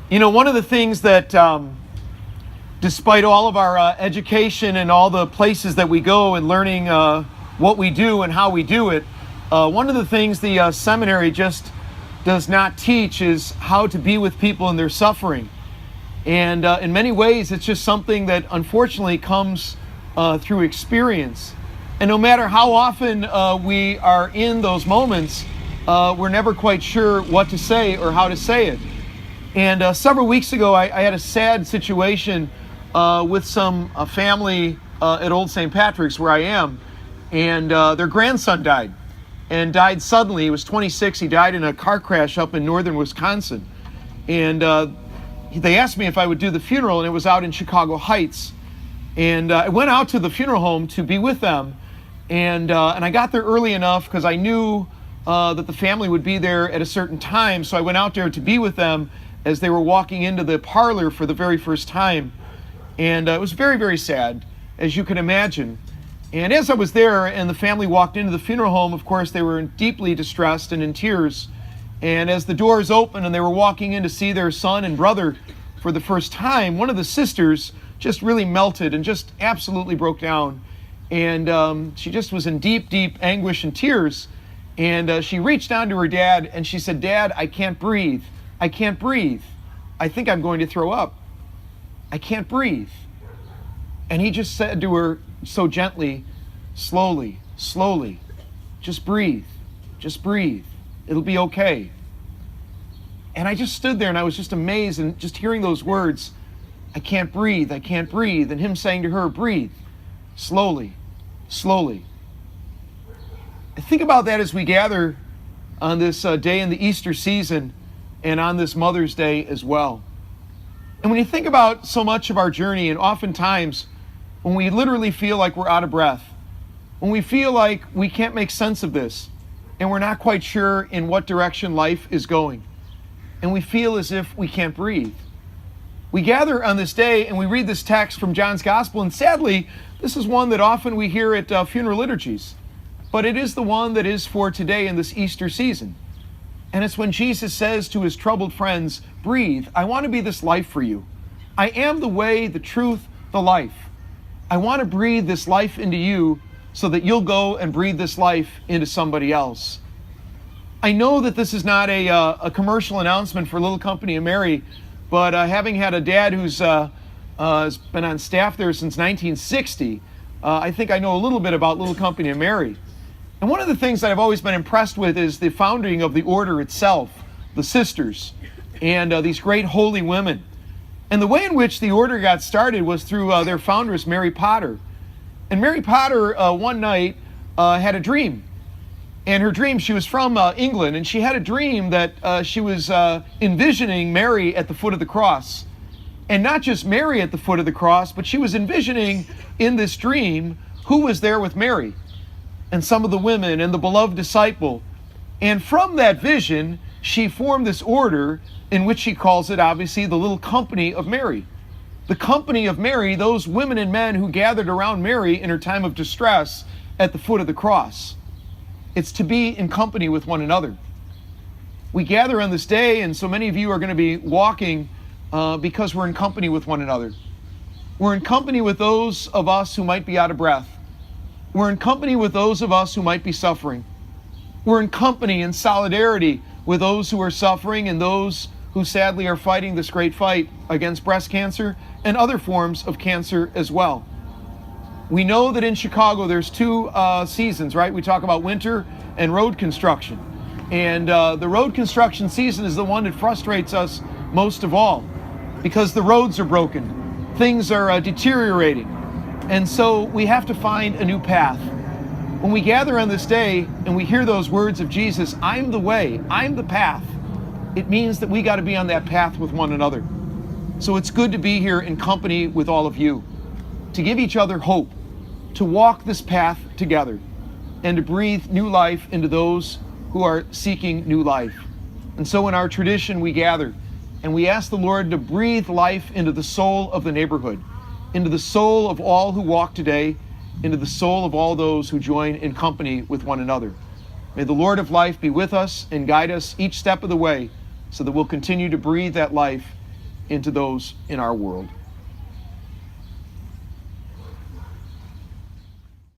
You know, one of the things that, despite all of our education and all the places that we go and learning what we do and how we do it, one of the things the seminary just does not teach is how to be with people in their suffering. And in many ways, it's just something that unfortunately comes through experience. And no matter how often we are in those moments, we're never quite sure what to say or how to say it. And several weeks ago, I had a sad situation with some family at Old St. Patrick's, where I am, and their grandson died, and died suddenly. He was 26. He died in a car crash up in northern Wisconsin. And they asked me if I would do the funeral, and it was out in Chicago Heights. And I went out to the funeral home to be with them, and I got there early enough because I knew that the family would be there at a certain time, so I went out there to be with them as they were walking into the parlor for the very first time. And it was very, very sad, as you can imagine. And as I was there and the family walked into the funeral home, of course, they were deeply distressed and in tears. And as the doors opened and they were walking in to see their son and brother for the first time, one of the sisters just really melted and just absolutely broke down. And she just was in deep, deep anguish and tears. And she reached down to her dad and she said, "Dad, I can't breathe. I can't breathe. I think I'm going to throw up. I can't breathe." And he just said to her so gently, "Slowly, slowly, just breathe, just breathe. It'll be okay." And I just stood there and I was just amazed, and just hearing those words, "I can't breathe, I can't breathe," and him saying to her, "Breathe, slowly, slowly." I think about that as we gather on this day in the Easter season, and on this Mother's Day as well. And when you think about so much of our journey, and oftentimes when we literally feel like we're out of breath, when we feel like we can't make sense of this, and we're not quite sure in what direction life is going, and we feel as if we can't breathe, we gather on this day and we read this text from John's Gospel, and sadly, this is one that often we hear at funeral liturgies, but it is the one that is for today in this Easter season. And it's when Jesus says to his troubled friends, "Breathe, I want to be this life for you. I am the way, the truth, the life. I want to breathe this life into you so that you'll go and breathe this life into somebody else." I know that this is not a commercial announcement for Little Company of Mary, but having had a dad who's has been on staff there since 1960, I think I know a little bit about Little Company of Mary. And one of the things that I've always been impressed with is the founding of the order itself, the sisters, and these great holy women. And the way in which the order got started was through their foundress, Mary Potter. And Mary Potter, one night, had a dream. And her dream, she was from England, and she had a dream that she was envisioning Mary at the foot of the cross. And not just Mary at the foot of the cross, but she was envisioning in this dream who was there with Mary, and some of the women, and the beloved disciple. And from that vision, she formed this order in which she calls it, obviously, the Little Company of Mary. The Company of Mary, those women and men who gathered around Mary in her time of distress at the foot of the cross. It's to be in company with one another. We gather on this day, and so many of you are going to be walking because we're in company with one another. We're in company with those of us who might be out of breath. We're in company with those of us who might be suffering. We're in company and solidarity with those who are suffering and those who sadly are fighting this great fight against breast cancer and other forms of cancer as well. We know that in Chicago there's two seasons, right? We talk about winter and road construction. And the road construction season is the one that frustrates us most of all, because the roads are broken. Things are deteriorating. And so we have to find a new path. When we gather on this day and we hear those words of Jesus, "I'm the way, I'm the path," it means that we got to be on that path with one another. So it's good to be here in company with all of you, to give each other hope, to walk this path together, and to breathe new life into those who are seeking new life. And so in our tradition, we gather and we ask the Lord to breathe life into the soul of the neighborhood, into the soul of all who walk today, into the soul of all those who join in company with one another. May the Lord of life be with us and guide us each step of the way so that we'll continue to breathe that life into those in our world.